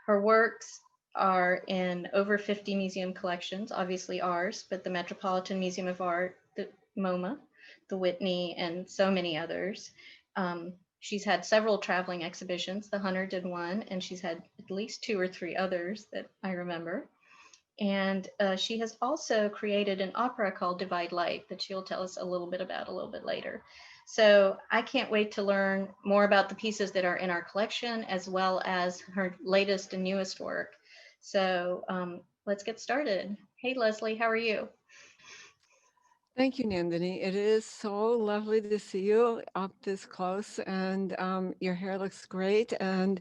Her works are in over 50 museum collections, obviously ours, but the Metropolitan Museum of Art, the MoMA, the Whitney, and so many others. She's had several traveling exhibitions. The Hunter did one, and she's had at least two or three others that I remember. And she has also created an opera called Divide Light that she'll tell us a little bit about a little bit later. So I can't wait to learn more about the pieces that are in our collection, as well as her latest and newest work. So let's get started. Hey, Lesley, how are you? Thank you, Nandini. It is so lovely to see you up this close, and your hair looks great. And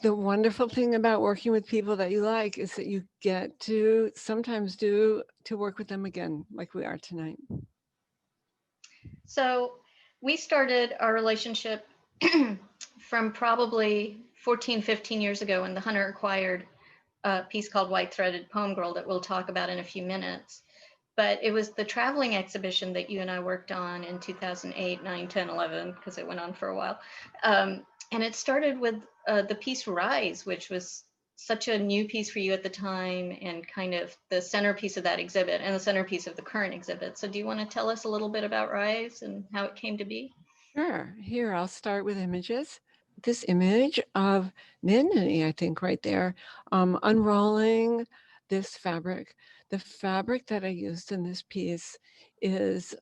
the wonderful thing about working with people that you like is that you get to sometimes to work with them again, like we are tonight. So we started our relationship from probably 14, 15 years ago when the Hunter acquired a piece called White Threaded Poem Girl that we'll talk about in a few minutes. But it was the traveling exhibition that you and I worked on in 2008, 9, 10, 11, because it went on for a while. And it started with the piece Rise, which was such a new piece for you at the time and kind of the centerpiece of that exhibit and the centerpiece of the current exhibit. So do you want to tell us a little bit about Rise and how it came to be? Sure. Here, I'll start with images. This image of Nandini, I think, right there, unrolling this fabric. The fabric that I used in this piece is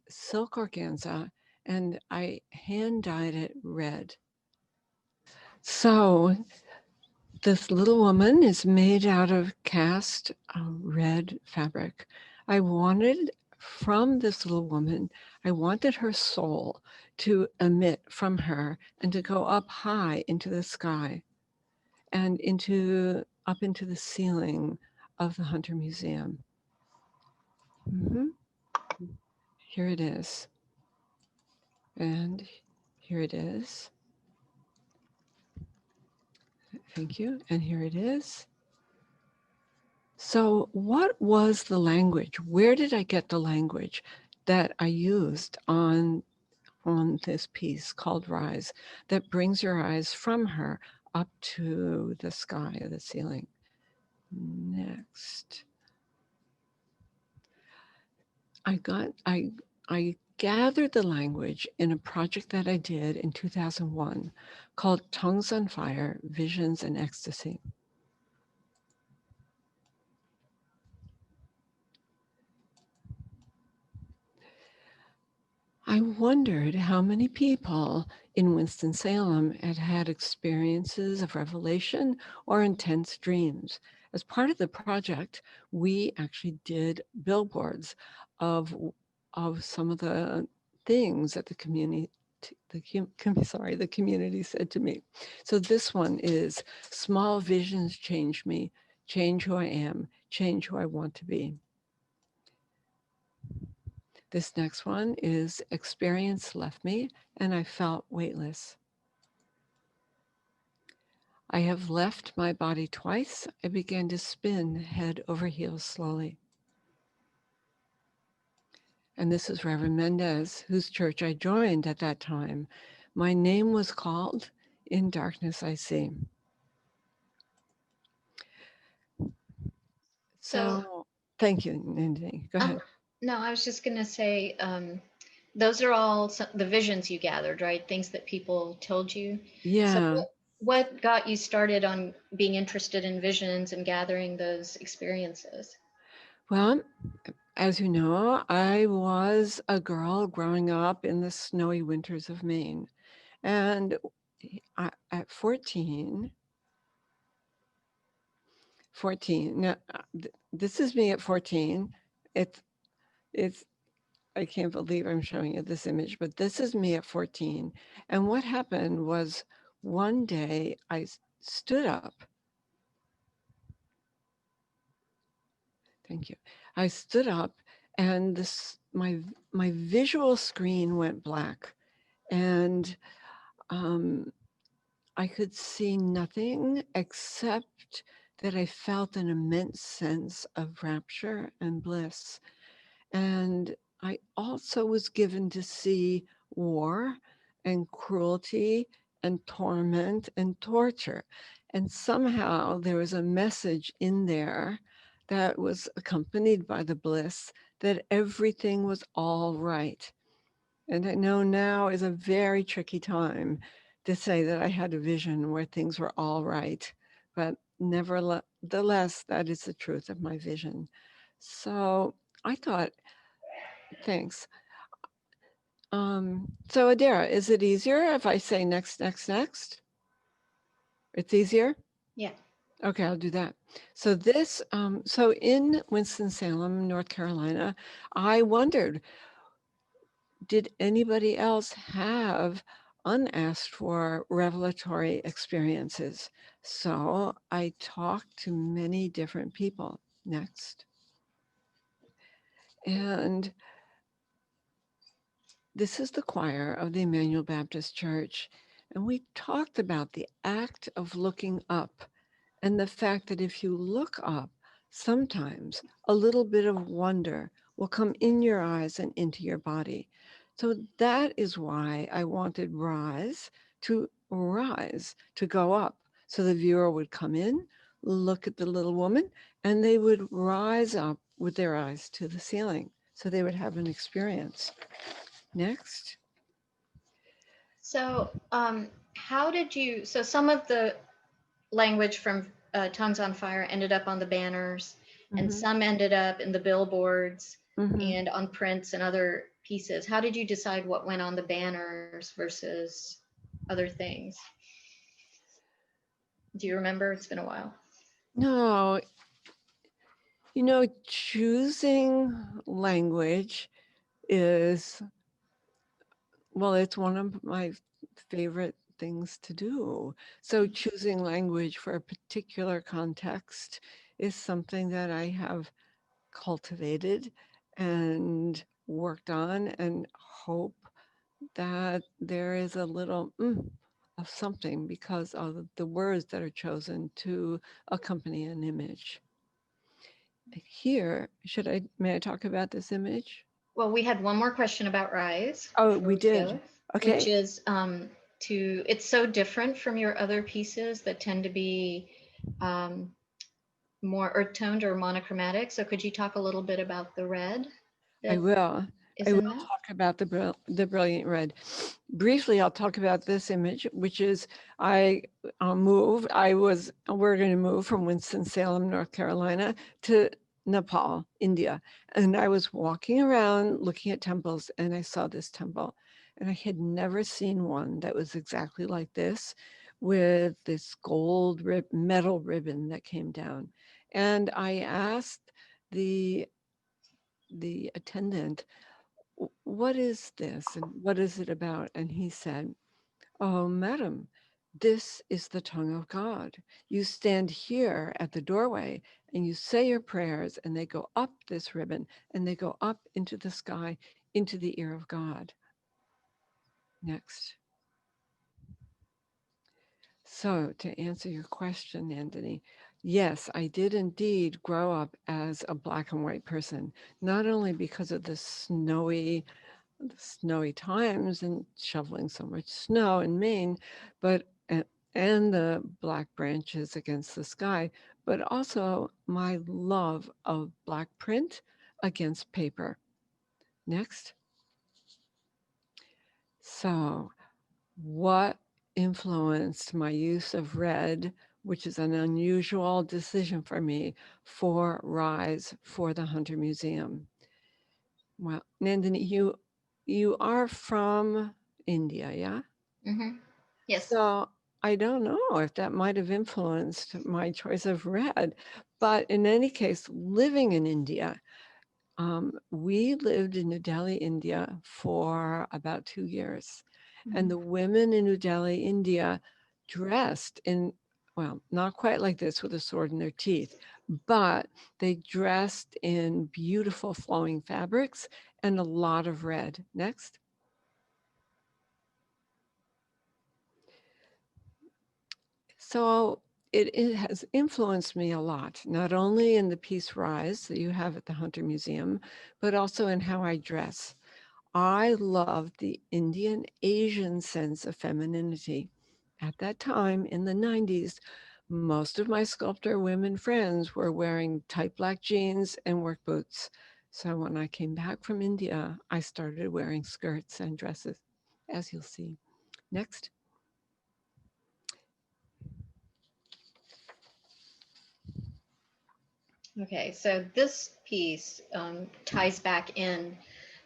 silk organza, and I hand dyed it red. So this little woman is made out of cast red fabric. I wanted from this little woman, I wanted her soul to emit from her and to go up high into the sky and up into the ceiling of the Hunter Museum. Mhm. Here it is. And here it is. Thank you. And here it is. So, what was the language? Where did I get the language that I used on this piece called Rise that brings your eyes from her up to the sky or the ceiling? Next. I gathered the language in a project that I did in 2001 called Tongues on Fire, Visions and Ecstasy. I wondered how many people in Winston-Salem had had experiences of revelation or intense dreams. As part of the project, we actually did billboards of, of some of the things that the community the community said to me. So this one is small visions change me, change who I am, change who I want to be. This next one is experience left me and I felt weightless. I have left my body twice. I began to spin head over heels slowly. And this is Reverend Mendez, whose church I joined at that time. My name was called, in darkness I see. So, So thank you, Nandini. Go ahead. no, I was just going to say those are all the visions you gathered, right? Things that people told you. So, Yeah. what got you started on being interested in visions and gathering those experiences? Well, as you know, I was a girl growing up in the snowy winters of Maine. And at 14, now, this is me at 14. It's, it's, I can't believe I'm showing you this image, but this is me at 14. And what happened was one day I stood up. Thank you. I stood up and my visual screen went black. And um, I could see nothing except that I felt an immense sense of rapture and bliss. And I also was given to see war and cruelty and torment and torture. And somehow there was a message in there that was accompanied by the bliss that everything was all right. And I know now is a very tricky time to say that I had a vision where things were all right, but nevertheless, that is the truth of my vision. So I thought, thanks. So Adara, is it easier if I say next, next, next? It's easier? Yeah. Okay, I'll do that. So so in Winston-Salem, North Carolina, I wondered, did anybody else have unasked for revelatory experiences? So I talked to many different people. Next. And this is the choir of the Emmanuel Baptist Church. And we talked about the act of looking up and the fact that if you look up, sometimes a little bit of wonder will come in your eyes and into your body. So that is why I wanted rise, to go up. So the viewer would come in, look at the little woman, and they would rise up with their eyes to the ceiling. So they would have an experience. Next. So, how did you? So, some of the language from Tongues on Fire ended up on the banners, and Mm-hmm. some ended up in the billboards Mm-hmm. and on prints and other pieces. How did you decide what went on the banners versus other things? Do you remember? It's been a while. No, choosing language is, well, it's one of my favorite things to do. So choosing language for a particular context is something that I have cultivated and worked on and hope that there is a little of something because of the words that are chosen to accompany an image. Here, may I talk about this image? Well, we had one more question about Rise Oh, before we we go, did. which Okay. is it's so different from your other pieces that tend to be um, more earth toned or monochromatic. So could you talk a little bit about the red I that will. is I will in that? talk about the brilliant red. Briefly, I'll talk about this image, which is I moved. We're going to move from Winston-Salem, North Carolina, to Nepal, India, and I was walking around looking at temples, and I saw this temple, and I had never seen one that was exactly like this, with this metal ribbon that came down, and I asked the attendant, what is this and what is it about? And he said, oh, madam, this is the tongue of God. You stand here at the doorway and you say your prayers, and they go up this ribbon and they go up into the sky, into the ear of God. Next. So, to answer your question, Anthony, yes, I did indeed grow up as a black and white person, not only because of the snowy times and shoveling so much snow in Maine, but and the black branches against the sky, but also my love of black print against paper. Next. So, what influenced my use of red, which is an unusual decision for me for Rise for the Hunter Museum? Well, Nandini, you are from India, yeah? Mm-hmm. Yes. So I don't know if that might have influenced my choice of red, but in any case, living in India, we lived in New Delhi, India for about 2 years. And Mm-hmm. the women in New Delhi, India dressed in, well, not quite like this with a sword in their teeth, but they dressed in beautiful flowing fabrics and a lot of red. Next. So it has influenced me a lot, not only in the piece Rise that you have at the Hunter Museum, but also in how I dress. I love the Indian Asian sense of femininity. At that time in the 90s, most of my sculptor women friends were wearing tight black jeans and work boots. So when I came back from India, I started wearing skirts and dresses, as you'll see. Next. Okay, so this piece ties back in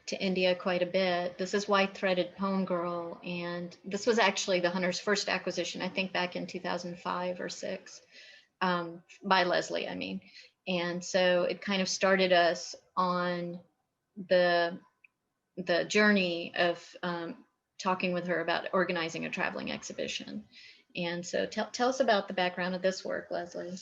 to India quite a bit. This is White Threaded Poem Girl, and this was actually the Hunter's first acquisition, I think back in 2005 or six, by Lesley, I mean. And so it kind of started us on the the journey of talking with her about organizing a traveling exhibition. And so tell us about the background of this work, Lesley.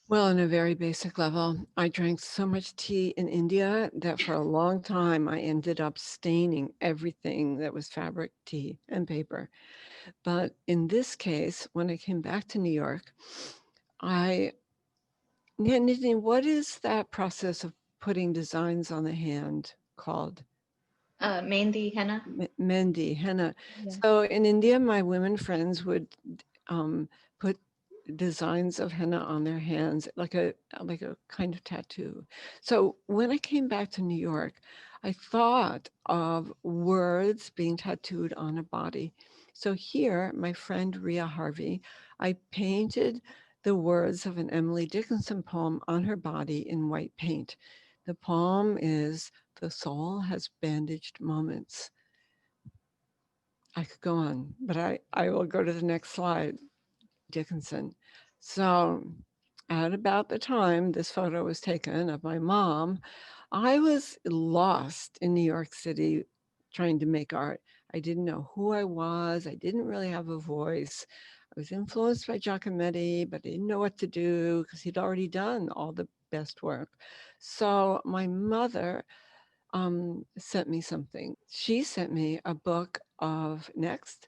Well, on a very basic level, I drank so much tea in India that for a long time I ended up staining everything that was fabric, tea, and paper. But in this case, when I came back to New York, I, Nadine, what is that process of putting designs on the hand called? Mehndi henna. Mendi, henna. Yeah. So in India, my women friends would put designs of henna on their hands, like a kind of tattoo. So when I came back to New York, I thought of words being tattooed on a body. So here, my friend Rhea Harvey, I painted the words of an Emily Dickinson poem on her body in white paint. The poem is "The Soul Has Bandaged Moments." I could go on, but I will go to the next slide. Dickinson. So, at about the time this photo was taken of my mom, I was lost in New York City trying to make art. I didn't know who I was. I didn't really have a voice. I was influenced by Giacometti, but I didn't know what to do because he'd already done all the best work. So my mother sent me something. She sent me a book of next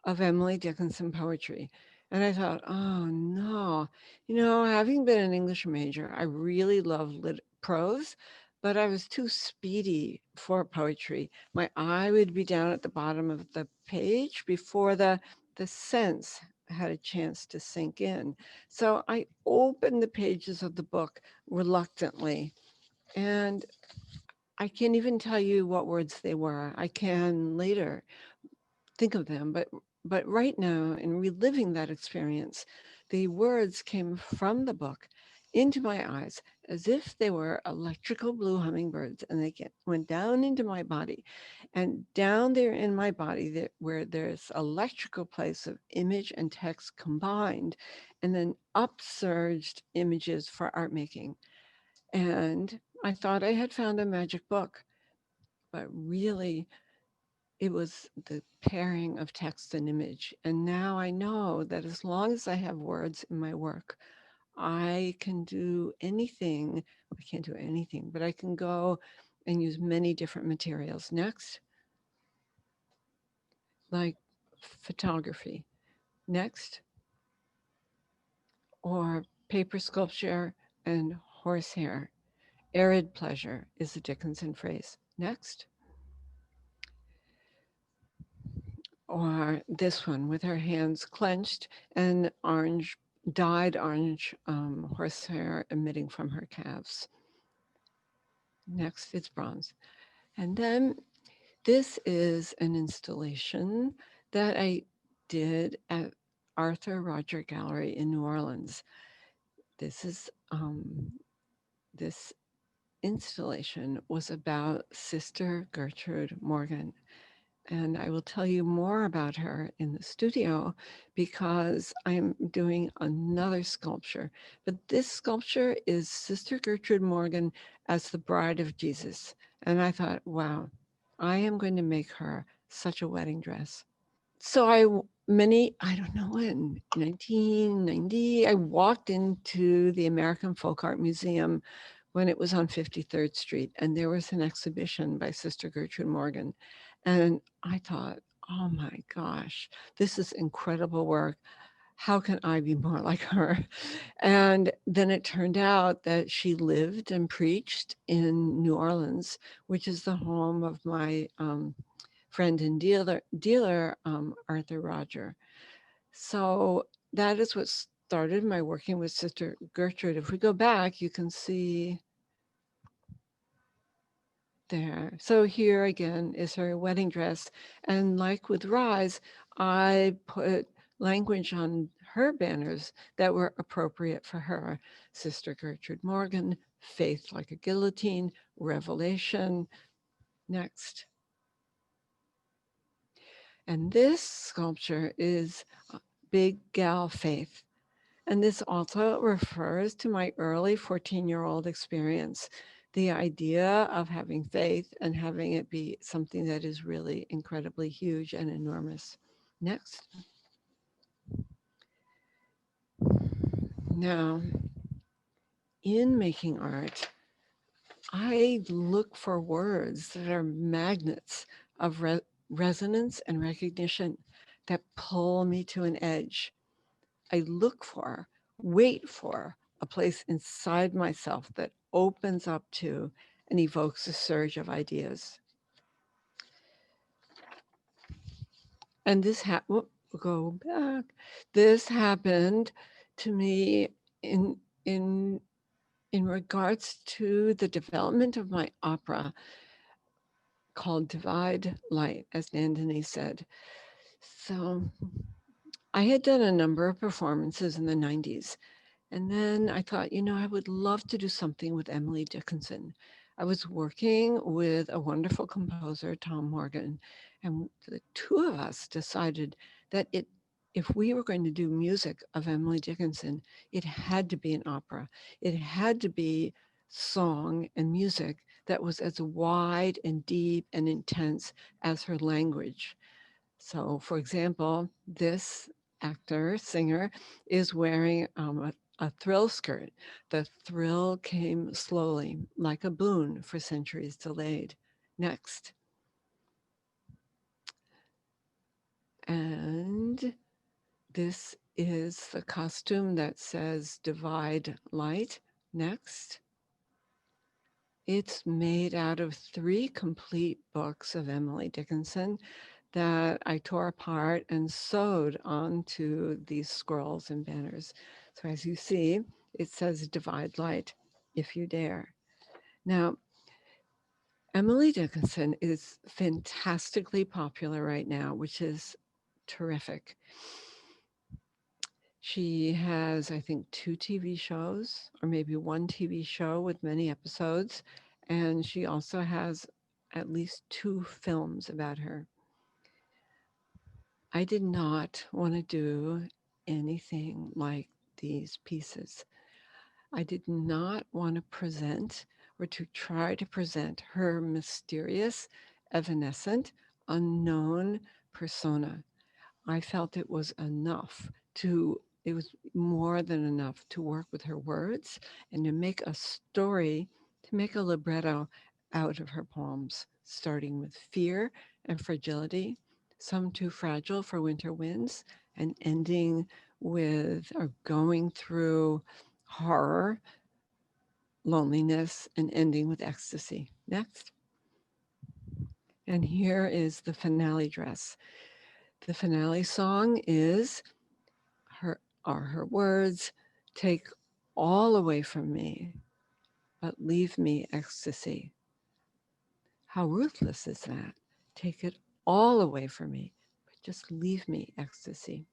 of Emily Dickinson poetry. And I thought, oh no, having been an English major, I really love prose, but I was too speedy for poetry. My eye would be down at the bottom of the page before the sense had a chance to sink in. So I opened the pages of the book reluctantly, and I can't even tell you what words they were. I can later think of them, but right now, in reliving that experience, the words came from the book into my eyes as if they were electrical blue hummingbirds, and went down into my body, and down there in my body, where there's electrical place of image and text combined, and then upsurged images for art making. And I thought I had found a magic book, but really it was the pairing of text and image. And now I know that as long as I have words in my work, I can do anything. I can't do anything, but I can go and use many different materials. Next, like photography. Next, or paper sculpture and horsehair. Arid pleasure is a Dickinson phrase. Next, or this one with her hands clenched and orange, dyed orange horsehair emitting from her calves. Next, it's bronze. And then this is an installation that I did at Arthur Roger Gallery in New Orleans. This is this installation was about Sister Gertrude Morgan. And I will tell you more about her in the studio because I'm doing another sculpture. But this sculpture is Sister Gertrude Morgan as the bride of Jesus. And I thought, wow, I am going to make her such a wedding dress. So I don't know when, 1990, I walked into the American Folk Art Museum when it was on 53rd Street, and there was an exhibition by Sister Gertrude Morgan. And I thought, oh my gosh, this is incredible work. How can I be more like her? And then it turned out that she lived and preached in New Orleans, which is the home of my friend and dealer Arthur Roger. So that is what started my working with Sister Gertrude. If we go back, you can see there. So here again is her wedding dress. And like with Rise, I put language on her banners that were appropriate for her. Sister Gertrude Morgan, Faith Like a Guillotine, Revelation. Next. And this sculpture is Big Gal Faith. And this also refers to my early 14-year-old experience, the idea of having faith and having it be something that is really incredibly huge and enormous. Next. Now, in making art, I look for words that are magnets of resonance and recognition that pull me to an edge. I look for, wait for a place inside myself that opens up to and evokes a surge of ideas. And this go back. This happened to me in in in regards to the development of my opera called Divide Light, as Nandini said. So I had done a number of performances in the 90s. And then I thought, I would love to do something with Emily Dickinson. I was working with a wonderful composer, Tom Morgan, and the two of us decided that if we were going to do music of Emily Dickinson, it had to be an opera. It had to be song and music that was as wide and deep and intense as her language. So, for example, this actor, singer, is wearing a thrill skirt. The thrill came slowly, like a boon for centuries delayed. Next. And this is the costume that says Divide Light. Next. It's made out of 3 complete books of Emily Dickinson that I tore apart and sewed onto these scrolls and banners. So as you see, it says Divide Light, if you dare. Now, Emily Dickinson is fantastically popular right now, which is terrific. She has, I think, 2 TV shows, or maybe 1 TV show with many episodes. And she also has at least 2 films about her. I did not want to do anything like these pieces. I did not want to present or to try to present her mysterious, evanescent, unknown persona. I felt it was more than enough to work with her words and to make a story, to make a libretto out of her poems, starting with fear and fragility, some too fragile for winter winds, and ending with or going through horror, loneliness, and ending with ecstasy. Next. And here is the finale dress. The finale song is her words, take all away from me, but leave me ecstasy. How ruthless is that? Take it all away from me, but just leave me ecstasy.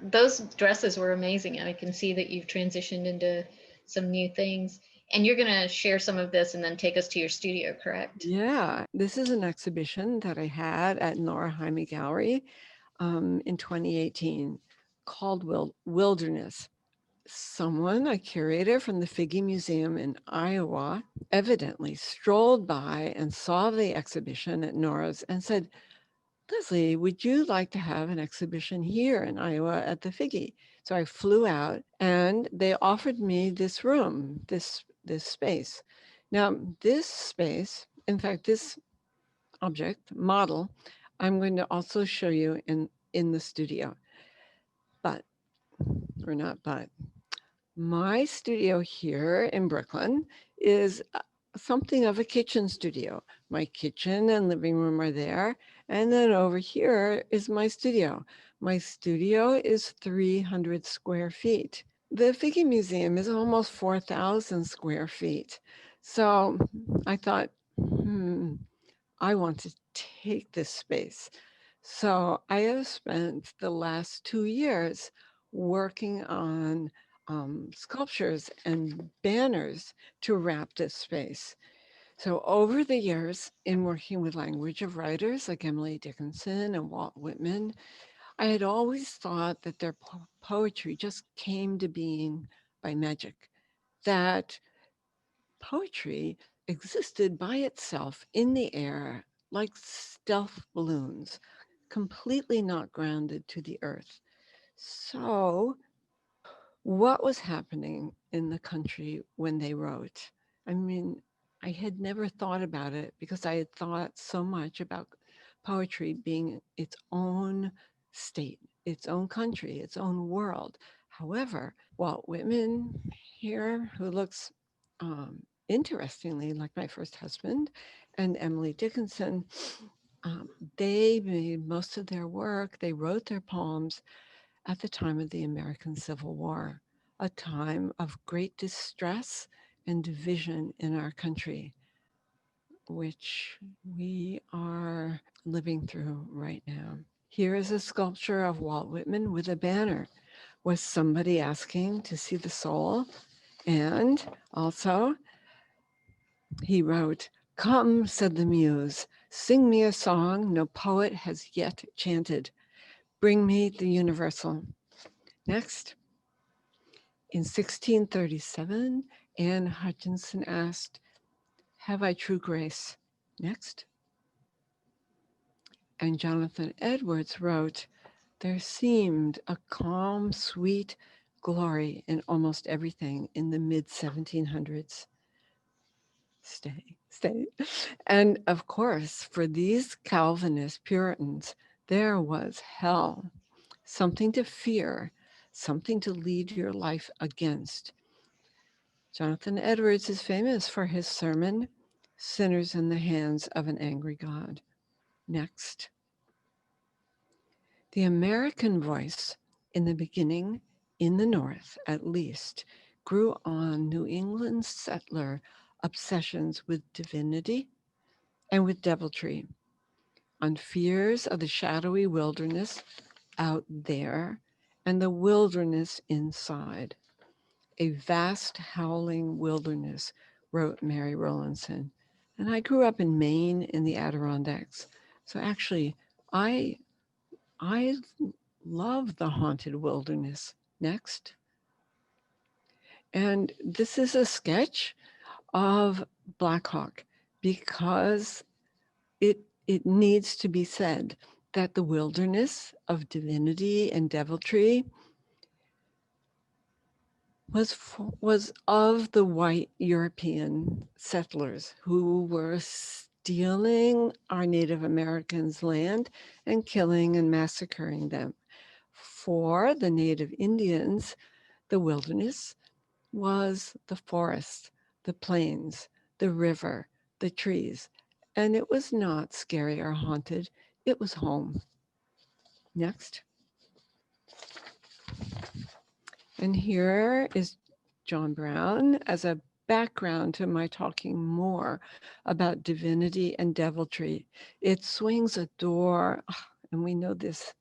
Those dresses were amazing. I can see that you've transitioned into some new things. And you're going to share some of this and then take us to your studio, correct? Yeah, this is an exhibition that I had at Nora Jaime Gallery in 2018 called Wilderness. Someone, a curator from the Figge Museum in Iowa, evidently strolled by and saw the exhibition at Nora's and said, Lesley, would you like to have an exhibition here in Iowa at the Figge? So I flew out and they offered me this room, this space. Now, this space, in fact, this object model, I'm going to also show you in the studio. But, my studio here in Brooklyn is something of a kitchen studio. My kitchen and living room are there. And then over here is my studio. My studio is 300 square feet. The Figge Museum is almost 4,000 square feet. So I thought, I want to take this space. So I have spent the last 2 years working on sculptures and banners to wrap this space. So over the years, in working with language of writers like Emily Dickinson and Walt Whitman, I had always thought that their poetry just came to being by magic, that poetry existed by itself in the air like stealth balloons, completely not grounded to the earth. So what was happening in the country when they wrote? I mean, I had never thought about it because I had thought so much about poetry being its own state, its own country, its own world. However, Walt Whitman here, who looks interestingly like my first husband, and Emily Dickinson, um, they made most of their work, they wrote their poems at the time of the American Civil War, a time of great distress and division in our country, which we are living through right now. Here is a sculpture of Walt Whitman with a banner. Was somebody asking to see the soul? And also, he wrote, "Come," said the muse, "sing me a song no poet has yet chanted. Bring me the universal." Next. In 1637, Anne Hutchinson asked, "Have I true grace?" Next. And Jonathan Edwards wrote, "There seemed a calm, sweet glory in almost everything in the mid 1700s." Stay. And of course, for these Calvinist Puritans, there was hell, something to fear, something to lead your life against. Jonathan Edwards is famous for his sermon, "Sinners in the Hands of an Angry God." Next. The American voice, in the beginning, in the North at least, grew on New England settler obsessions with divinity and with deviltry, on fears of the shadowy wilderness out there and the wilderness inside. "A vast howling wilderness," wrote Mary Rowlandson. And I grew up in Maine in the Adirondacks. So actually, I I love the haunted wilderness. Next. And this is a sketch of Black Hawk because it needs to be said that the wilderness of divinity and deviltry was of the white European settlers who were stealing our Native Americans' land and killing and massacring them. For the Native Indians, the wilderness was the forest, the plains, the river, the trees, and it was not scary or haunted. It was home. Next. And here is John Brown as a background to my talking more about divinity and deviltry. It swings a door, and we know this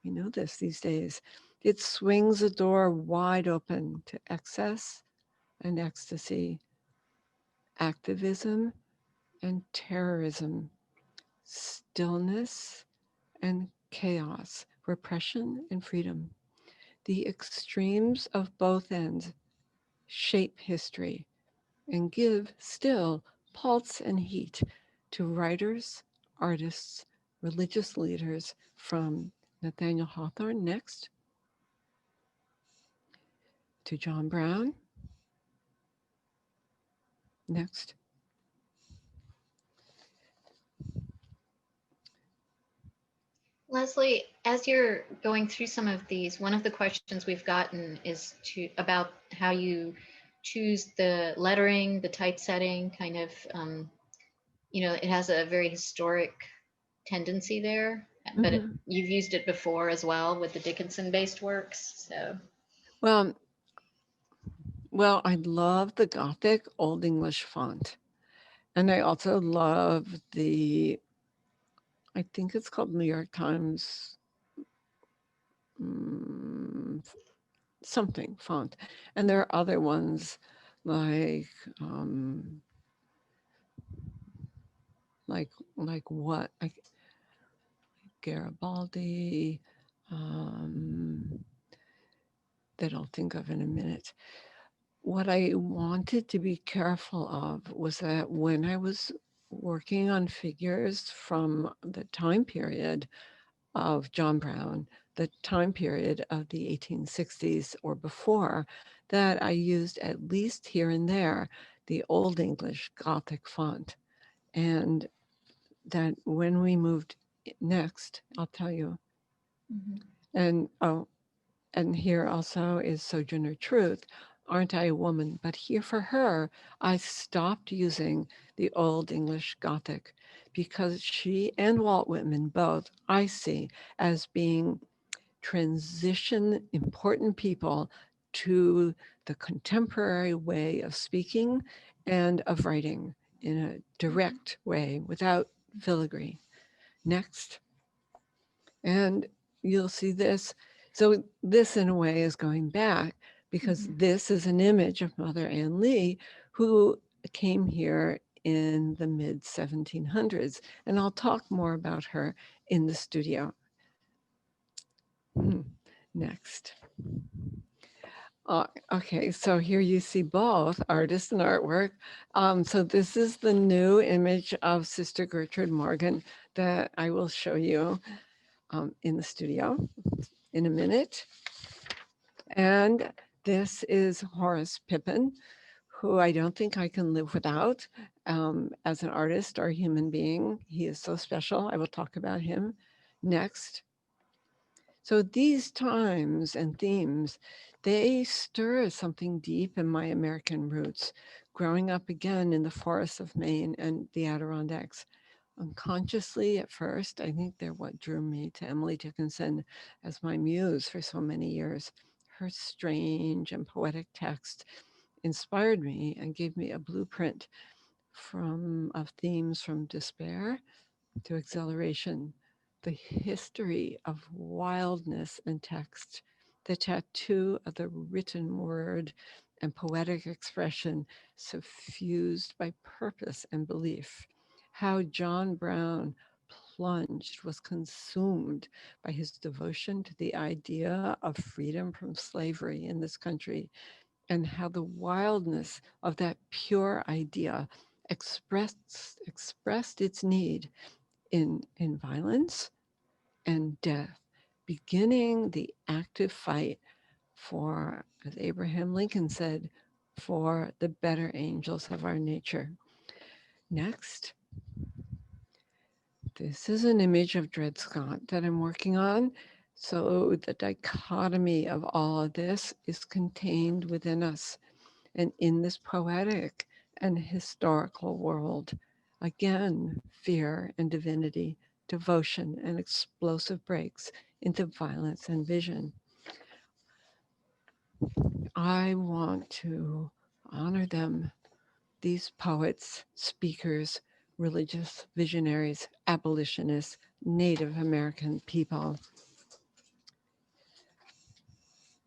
these days. It swings a door wide open to excess and ecstasy, activism and terrorism, stillness and chaos, repression and freedom. The extremes of both ends shape history and give still pulse and heat to writers, artists, religious leaders, from Nathaniel Hawthorne next to John Brown next. Lesley, as you're going through some of these, one of the questions we've gotten is about how you choose the lettering, the typesetting, kind of, it has a very historic tendency there, but Mm-hmm. you've used it before as well with the Dickinson-based works. So, Well, I love the Gothic Old English font. And I also love I think it's called New York Times mm, something font. And there are other ones like, um, like, what? Garibaldi, um, that I'll think of in a minute. What I wanted to be careful of was that when I was working on figures from the time period of John Brown, the time period of the 1860s or before, that I used at least here and there the Old English Gothic font. And that when we moved next, I'll tell you. mm-hmm. And and here also is Sojourner Truth. Aren't I a woman? But here for her, I stopped using the Old English Gothic because she and Walt Whitman both I see as being transition important people to the contemporary way of speaking and of writing in a direct way without filigree. Next. And you'll see this. So this in a way is going back because this is an image of Mother Ann Lee, who came here in the mid 1700s. And I'll talk more about her in the studio. Next. Okay, so here you see both artist and artwork. So this is the new image of Sister Gertrude Morgan that I will show you in the studio in a minute. And this is Horace Pippin, who I don't think I can live without as an artist or a human being. He is so special. I will talk about him next. So these times and themes, they stir something deep in my American roots, growing up again in the forests of Maine and the Adirondacks. Unconsciously at first, I think they're what drew me to Emily Dickinson as my muse for so many years. Her strange and poetic text inspired me and gave me a blueprint of themes from despair to exhilaration, the history of wildness and text, the tattoo of the written word and poetic expression suffused by purpose and belief. How John Brown plunged, was consumed by his devotion to the idea of freedom from slavery in this country, and how the wildness of that pure idea expressed its need in violence and death, beginning the active fight for, as Abraham Lincoln said, for the better angels of our nature. Next, this is an image of Dred Scott that I'm working on. So the dichotomy of all of this is contained within us and in this poetic and historical world. Again, fear and divinity, devotion and explosive breaks into violence and vision. I want to honor them, these poets, speakers, religious visionaries, abolitionists, Native American people.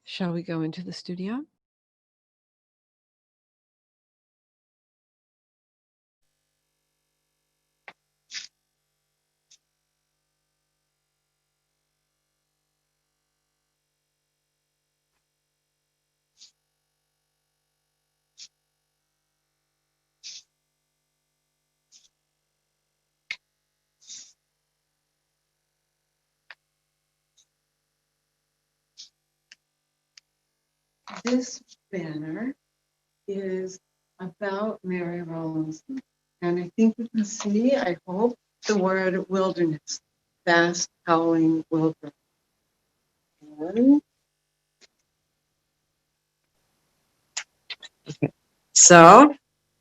Shall we go into the studio? This banner is about Mary Rowlandson. And I think you can see, I hope, the word wilderness, vast howling wilderness. And So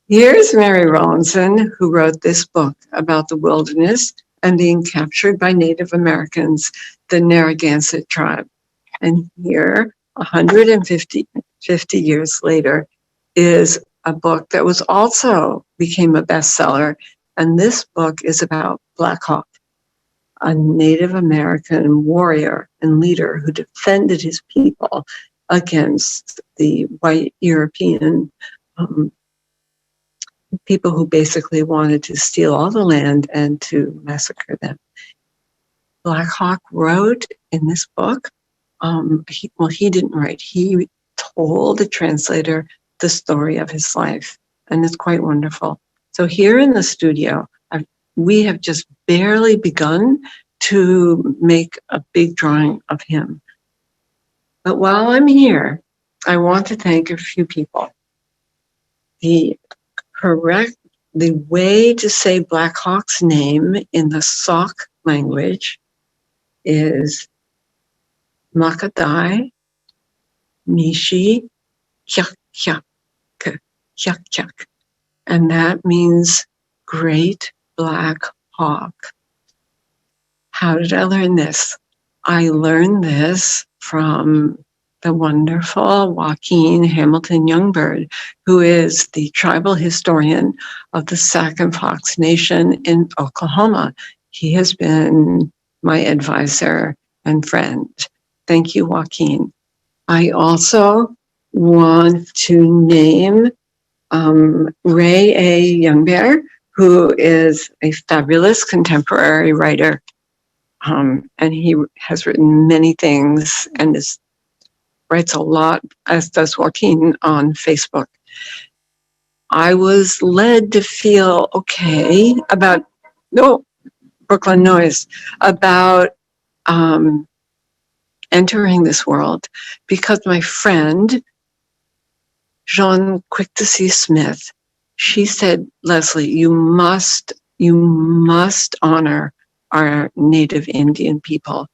here's Mary Rowlandson, who wrote this book about the wilderness and being captured by Native Americans, the Narragansett tribe. And here, 150 years later, is a book that was also became a bestseller. And this book is about Black Hawk, a Native American warrior and leader who defended his people against the white European people who basically wanted to steal all the land and to massacre them. Black Hawk wrote in this book, he didn't write, he told the translator the story of his life, and it's quite wonderful. So here in the studio, we have just barely begun to make a big drawing of him. But while I'm here, I want to thank a few people. The way to say Black Hawk's name in the Sauk language is Makadai Mishi Kyak Kyak Kyak Kyak. And that means great black hawk. How did I learn this? I learned this from the wonderful Joaquin Hamilton Youngbird, who is the tribal historian of the Sac and Fox Nation in Oklahoma. He has been my advisor and friend. Thank you, Joaquin. I also want to name Ray A. Youngbear, who is a fabulous contemporary writer. And he has written many things and writes a lot, as does Joaquin, on Facebook. I was led to feel okay about, Brooklyn Noise, about entering this world because my friend, Jean Quick to See Smith, she said, Lesley, you must honor our native Indian people.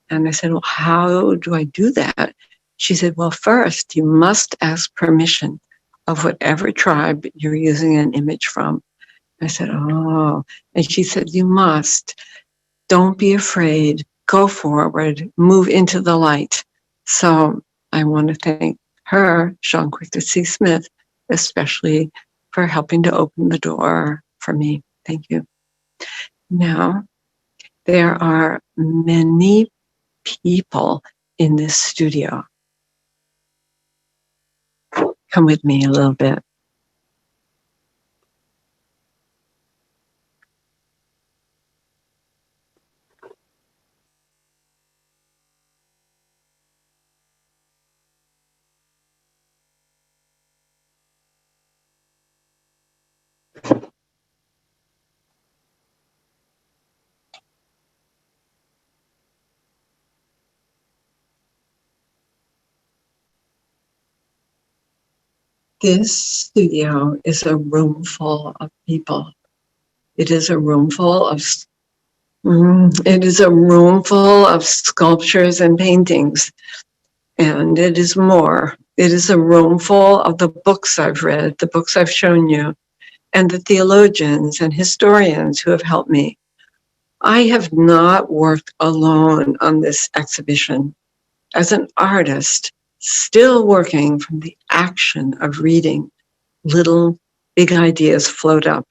And I said, well, how do I do that? She said, well, first, you must ask permission of whatever tribe you're using an image from. I said, oh. And she said, you must. Don't be afraid. Go forward. Move into the light. So I want to thank her, Sean Quick to See Smith, especially for helping to open the door for me. Thank you. Now, there are many people in this studio. Come with me a little bit. This studio is a room full of people. It is a room full of sculptures and paintings. And it is more. It is a room full of the books I've read, the books I've shown you, and the theologians and historians who have helped me. I have not worked alone on this exhibition. As an artist, still working from the action of reading, little big ideas float up.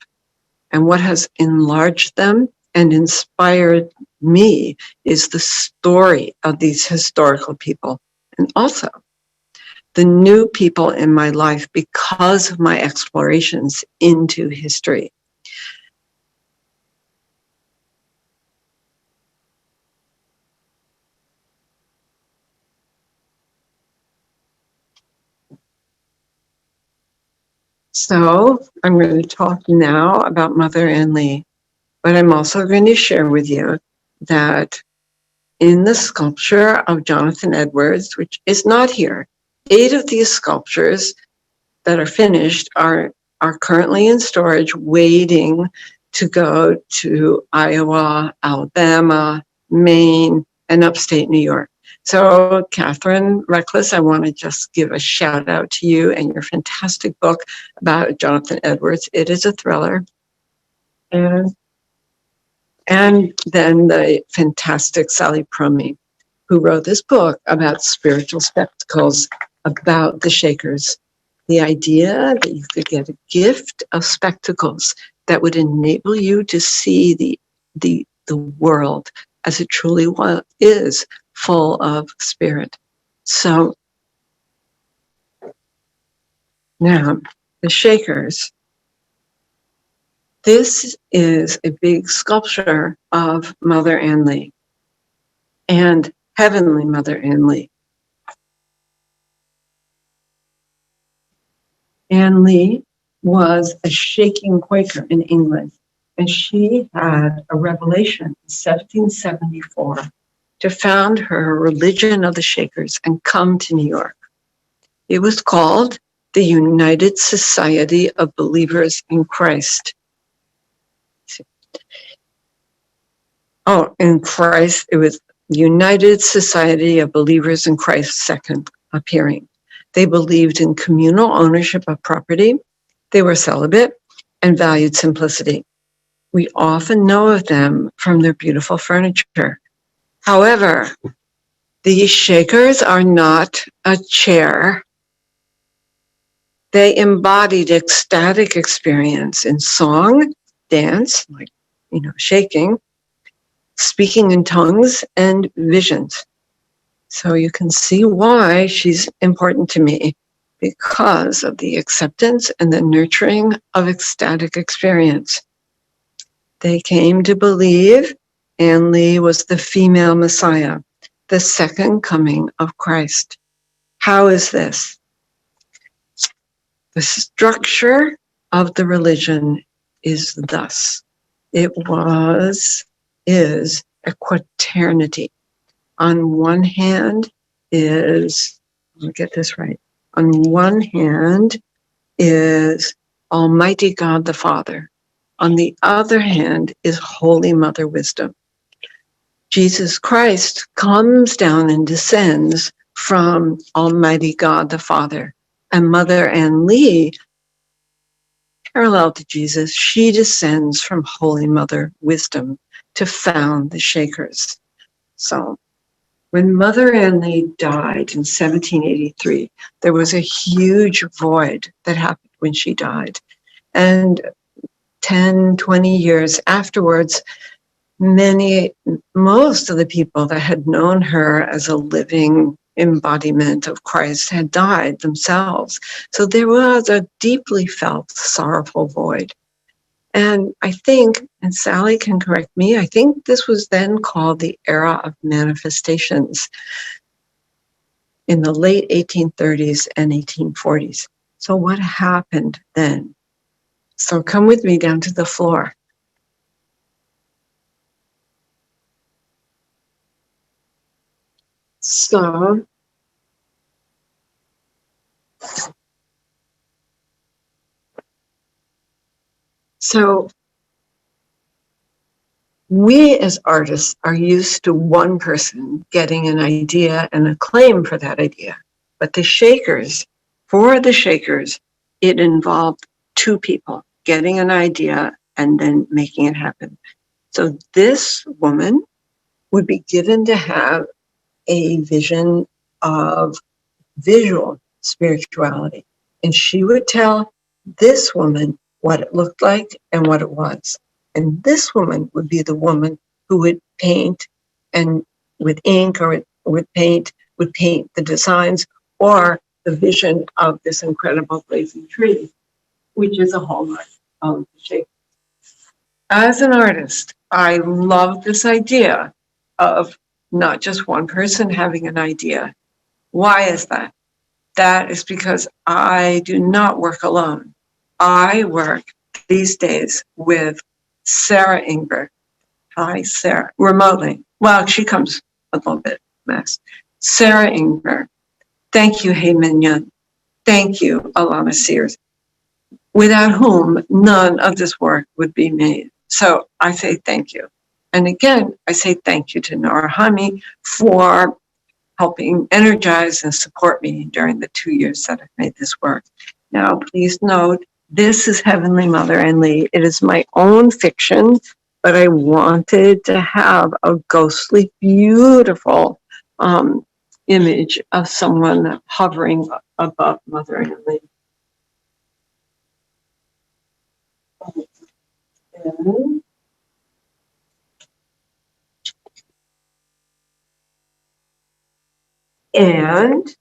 And what has enlarged them and inspired me is the story of these historical people, and also the new people in my life because of my explorations into history. So I'm going to talk now about Mother Ann Lee, but I'm also going to share with you that in the sculpture of Jonathan Edwards, which is not here, 8 of these sculptures that are finished are currently in storage, waiting to go to Iowa, Alabama, Maine, and upstate New York. So, Catherine Reckless, I want to just give a shout out to you and your fantastic book about Jonathan Edwards. It is a thriller. And then the fantastic Sally Promey, who wrote this book about spiritual spectacles, about the Shakers. The idea that you could get a gift of spectacles that would enable you to see the world as it truly is, full of spirit. So now, the Shakers. This is a big sculpture of Mother Ann Lee and Heavenly Mother Ann Lee. Ann Lee was a shaking Quaker in England, and she had a revelation in 1774 to found her religion of the Shakers and come to New York. It was called the United Society of Believers in Christ. Oh, in Christ, it was United Society of Believers in Christ second appearing. They believed in communal ownership of property. They were celibate and valued simplicity. We often know of them from their beautiful furniture. However, these Shakers are not a chair. They embodied ecstatic experience in song, dance, like, shaking, speaking in tongues, and visions. So you can see why she's important to me, because of the acceptance and the nurturing of ecstatic experience. They came to believe Ann Lee was the female Messiah, the second coming of Christ. How is this? The structure of the religion is thus. It is a quaternity. On one hand is, let me get this right. On one hand is Almighty God the Father. On the other hand is Holy Mother Wisdom. Jesus Christ comes down and descends from Almighty God the Father. And Mother Ann Lee, parallel to Jesus, she descends from Holy Mother Wisdom to found the Shakers. So when Mother Ann Lee died in 1783, there was a huge void that happened when she died. And 10, 20 years afterwards, most of the people that had known her as a living embodiment of Christ had died themselves. So there was a deeply felt sorrowful void. And I think, and Sally can correct me, I think this was then called the era of manifestations in the late 1830s and 1840s. So what happened then? So come with me down to the floor. So we as artists are used to one person getting an idea and a claim for that idea. But for the Shakers, it involved two people getting an idea and then making it happen. So this woman would be given to have a vision of visual spirituality. And she would tell this woman what it looked like and what it was. And this woman would be the woman who would paint, and with ink or with paint, would paint the designs or the vision of this incredible blazing tree, which is a hallmark of the shape. As an artist, I love this idea of not just one person having an idea. Why is that? That is because I do not work alone. I work these days with Sarah Ingber. Hi, Sarah, remotely. Well, she comes a little bit mess. Sarah Ingber. Thank you, Hey Mignon. Thank you, Alana Sears, without whom none of this work would be made. So I say thank you. And again, I say thank you to Nora Hami for helping energize and support me during the 2 years that I've made this work. Now, please note, this is Heavenly Mother and Lee. It is my own fiction, but I wanted to have a ghostly, beautiful image of someone hovering above Mother and Lee. And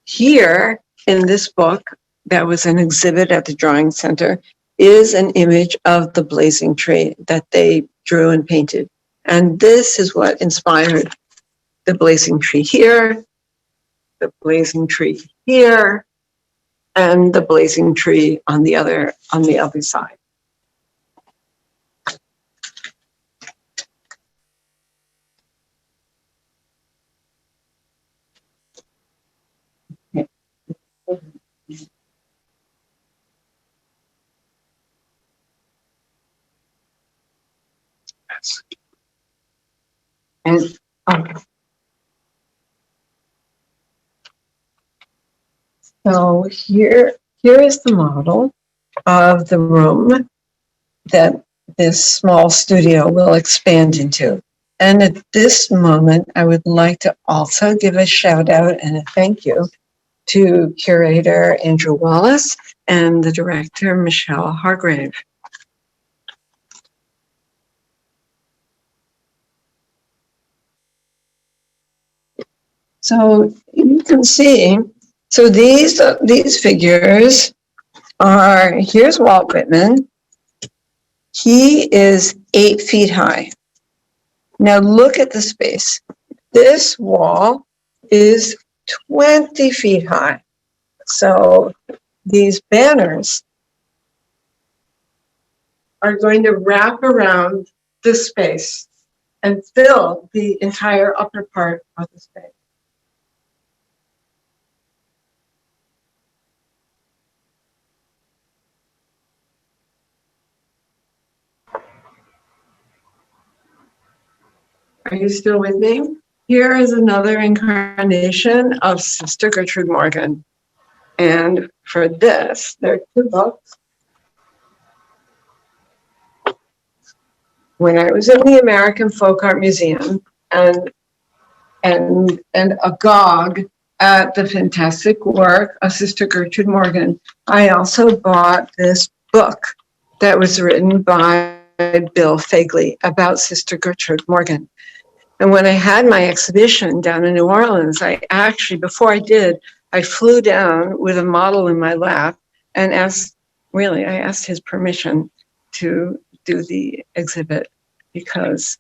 here in this book, that was an exhibit at the Drawing Center, is an image of the blazing tree that they drew and painted. And this is what inspired the blazing tree here, the blazing tree here, and the blazing tree on the other side. And so here is the model of the room that this small studio will expand into. And at this moment, I would like to also give a shout out and a thank you to curator Andrew Wallace and the director Michelle Hargrave. So you can see, so these figures are, here's Walt Whitman. He is 8 feet high. Now look at the space. This wall is 20 feet high. So these banners are going to wrap around this space and fill the entire upper part of the space. Are you still with me? Here is another incarnation of Sister Gertrude Morgan. And for this, there are 2 books. When I was in the American Folk Art Museum and agog at the fantastic work of Sister Gertrude Morgan, I also bought this book that was written by Bill Fagley about Sister Gertrude Morgan. And when I had my exhibition down in New Orleans, I actually, before I did, I flew down with a model in my lap and I asked his permission to do the exhibit because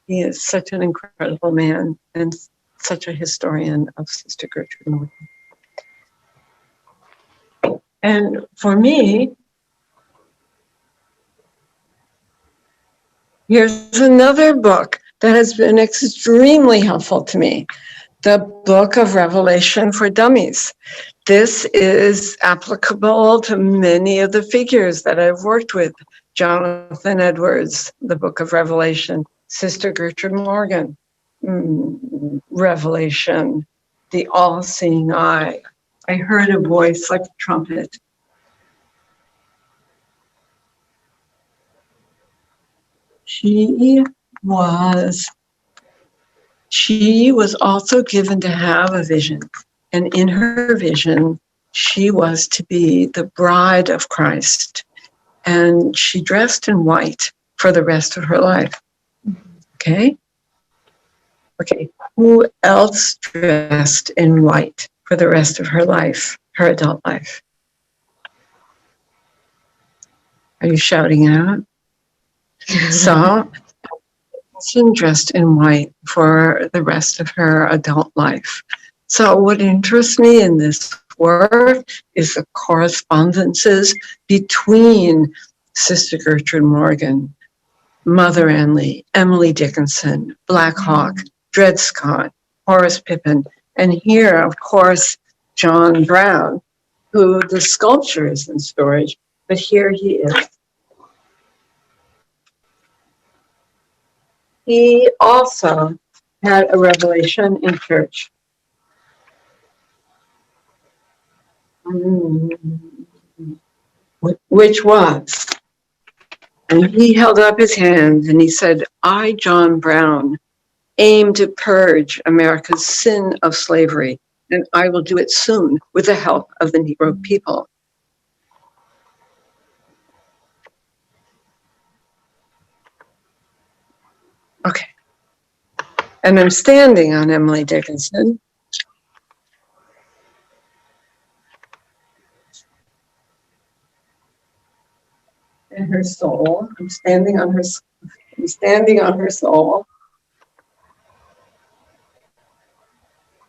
he is such an incredible man and such a historian of Sister Gertrude Morgan. And for me, here's another book that has been extremely helpful to me, the Book of Revelation for Dummies. This is applicable to many of the figures that I've worked with. Jonathan Edwards, the Book of Revelation, Sister Gertrude Morgan, Revelation, the all-seeing eye. I heard a voice like a trumpet. She was also given to have a vision. And in her vision, she was to be the bride of Christ. And she dressed in white for the rest of her life. Okay? Okay, who else dressed in white for the rest of her life, her adult life? Are you shouting out? So, she dressed in white for the rest of her adult life. So what interests me in this work is the correspondences between Sister Gertrude Morgan, Mother Ann Lee, Emily Dickinson, Black Hawk, Dred Scott, Horace Pippin, and here, of course, John Brown, who the sculpture is in storage, but here he is. He also had a revelation in church. which was, and he held up his hands and he said, I, John Brown, aim to purge America's sin of slavery, and I will do it soon with the help of the Negro people. Okay. And I'm standing on Emily Dickinson. And her soul. I'm standing on her soul.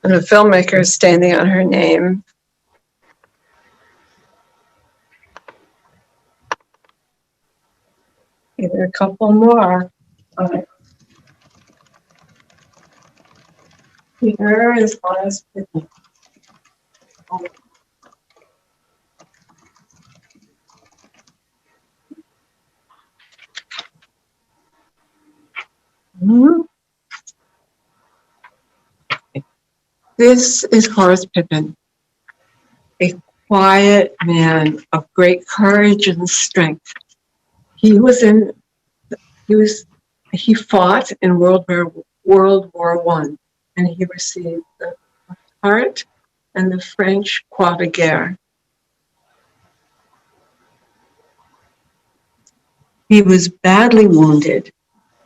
And the filmmaker is standing on her name. Either a couple more. Here is Horace Pippin. This is Horace Pippin, a quiet man of great courage and strength. He fought in World War I, and he received the Heart and the French Croix de Guerre. He was badly wounded,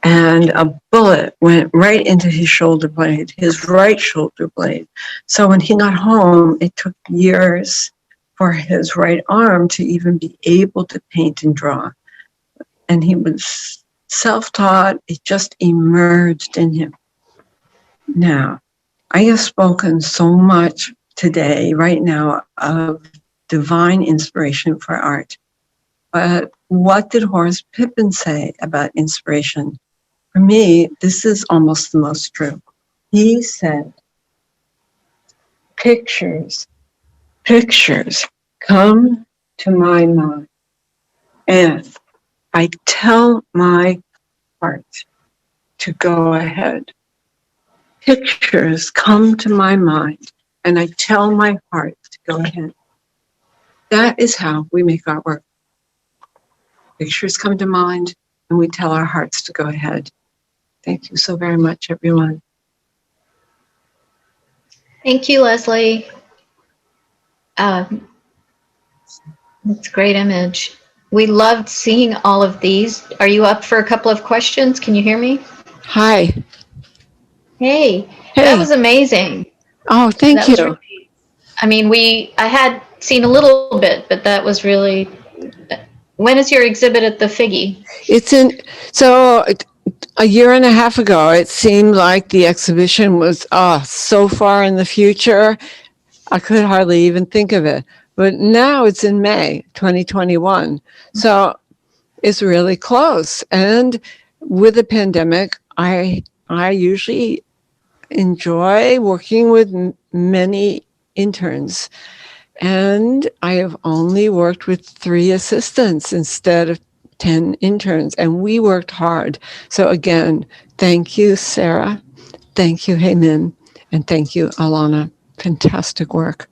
and a bullet went right into his shoulder blade, his right shoulder blade. So when he got home, it took years for his right arm to even be able to paint and draw. And he was self-taught. It just emerged in him. Now, I have spoken so much today, right now, of divine inspiration for art. But what did Horace Pippin say about inspiration? For me, this is almost the most true. He said, pictures come to my mind, and I tell my heart to go ahead. Pictures come to my mind, and I tell my heart to go ahead. That is how we make artwork. Pictures come to mind, and we tell our hearts to go ahead. Thank you so very much, everyone. Thank you, Lesley. That's a great image. We loved seeing all of these. Are you up for a couple of questions? Can you hear me? Hi. Hey, that was amazing. Oh, thank you. Really, I mean, I had seen a little bit, but that was really. When is your exhibit at the Figgy? So a year and a half ago, it seemed like the exhibition was so far in the future, I could hardly even think of it. But now it's in May 2021. So it's really close. And with the pandemic, I usually enjoy working with many interns. And I have only worked with 3 assistants instead of 10 interns, and we worked hard. So again, thank you, Sarah. Thank you, Heymin. And thank you, Alana. Fantastic work.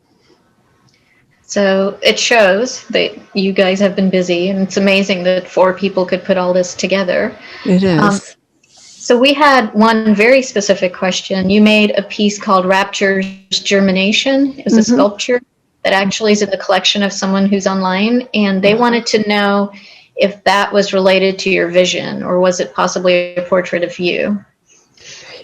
So it shows that you guys have been busy, and it's amazing that 4 people could put all this together. It is. So we had one very specific question. You made a piece called Rapture's Germination. It was a sculpture that actually is in the collection of someone who's online, and they wanted to know if that was related to your vision, or was it possibly a portrait of you?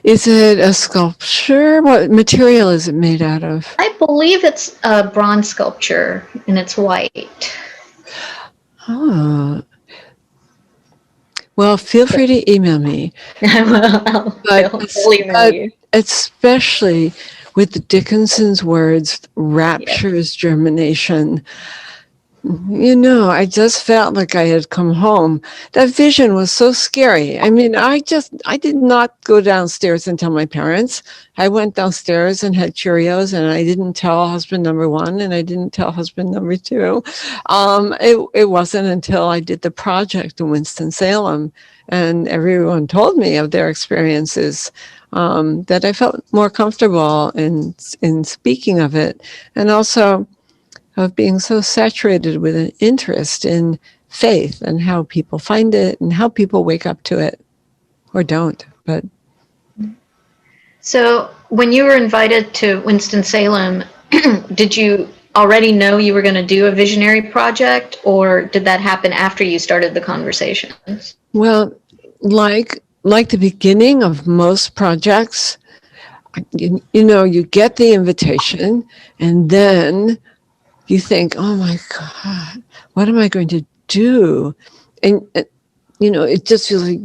Is it a sculpture? What material is it made out of? I believe it's a bronze sculpture, and it's white. Oh. Well, feel free to email me. I'll email you. Especially with Dickinson's words, rapture's germination. You know, I just felt like I had come home. That vision was so scary. I mean, I did not go downstairs and tell my parents. I went downstairs and had Cheerios, and I didn't tell husband number 1, and I didn't tell husband number 2. It wasn't until I did the project in Winston-Salem, and everyone told me of their experiences, that I felt more comfortable in speaking of it. And also, of being so saturated with an interest in faith and how people find it and how people wake up to it or don't. But So when you were invited to Winston-Salem, did you already know you were going to do a visionary project, or did that happen after you started the conversations? well, like the beginning of most projects, you get the invitation and then you think, oh my God, what am I going to do? And, it just feels like,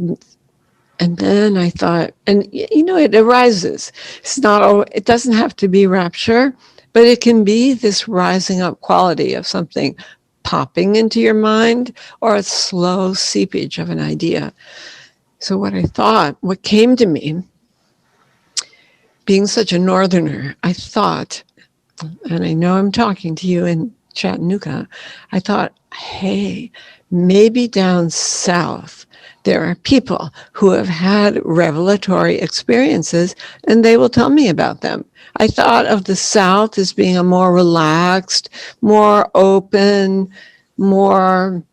and then I thought, and it arises. It doesn't have to be rapture, but it can be this rising up quality of something popping into your mind or a slow seepage of an idea. So what came to me, being such a northerner, I thought, and I know I'm talking to you in Chattanooga, I thought, hey, maybe down south, there are people who have had revelatory experiences and they will tell me about them. I thought of the South as being a more relaxed, more open, more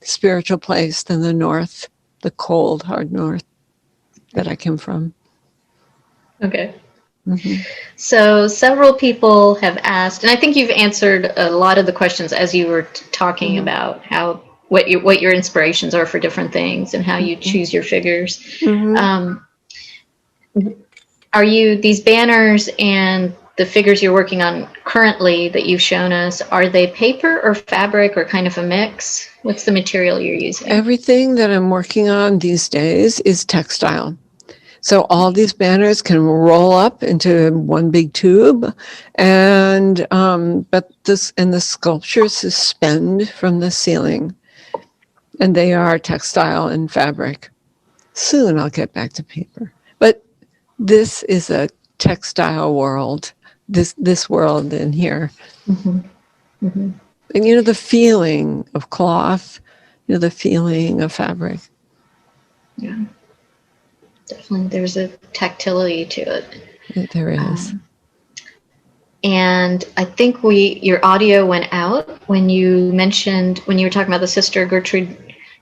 spiritual place than the North, the cold, hard North that I came from. Okay. Mm-hmm. So several people have asked, and I think you've answered a lot of the questions as you were talking Mm-hmm. about what your inspirations are for different things and how you choose your figures. Mm-hmm. Are you, these banners and the figures you're working on currently that you've shown us, are they paper or fabric or kind of a mix? What's the material you're using? Everything that I'm working on these days is textile. So all these banners can roll up into one big tube, and the sculptures suspend from the ceiling, and they are textile and fabric. Soon I'll get back to paper, but this is a textile world. This world in here, Mm-hmm. Mm-hmm. and the feeling of cloth, the feeling of fabric. Yeah. Definitely, there's a tactility to it. There is. And I think your audio went out when you were talking about the Sister Gertrude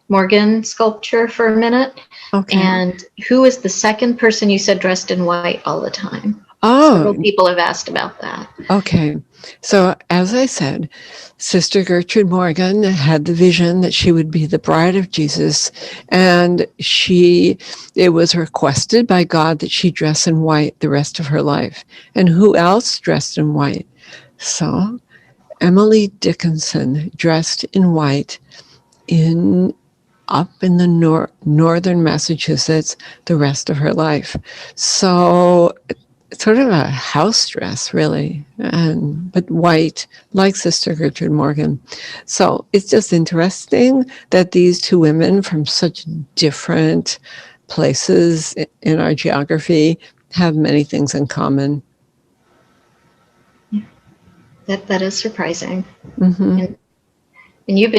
Morgan sculpture for a minute. Okay. And who is the second person you said dressed in white all the time? Oh. Several people have asked about that. Okay. So as I said, Sister Gertrude Morgan had the vision that she would be the bride of Jesus, and it was requested by God that she dress in white the rest of her life. And who else dressed in white? So Emily Dickinson dressed in white up in the northern Massachusetts the rest of her life. So it's sort of a house dress, really, but white, like Sister Gertrude Morgan. So it's just interesting that these two women from such different places in our geography have many things in common. That is surprising. Mm-hmm. And you've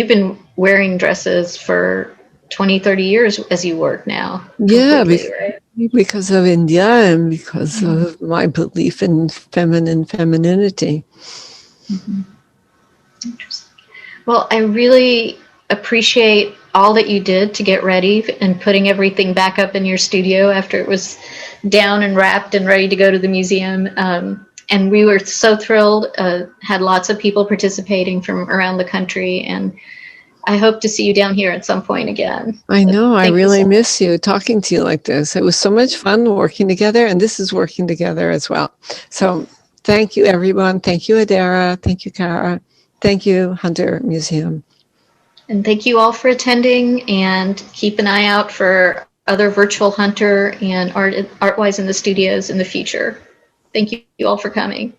been wearing dresses for 20, 30 years as you work now. Yeah, right? Because of India and because of my belief in femininity. Mm-hmm. Interesting. Well, I really appreciate all that you did to get ready and putting everything back up in your studio after it was down and wrapped and ready to go to the museum. And we were so thrilled, had lots of people participating from around the country, and I hope to see you down here at some point again. I know. I really miss you talking to you like this. It was so much fun working together, and this is working together as well. So thank you, everyone. Thank you, Adara. Thank you, Kara. Thank you, Hunter Museum. And thank you all for attending, and keep an eye out for other virtual Hunter and Artwise in the studios in the future. Thank you all for coming.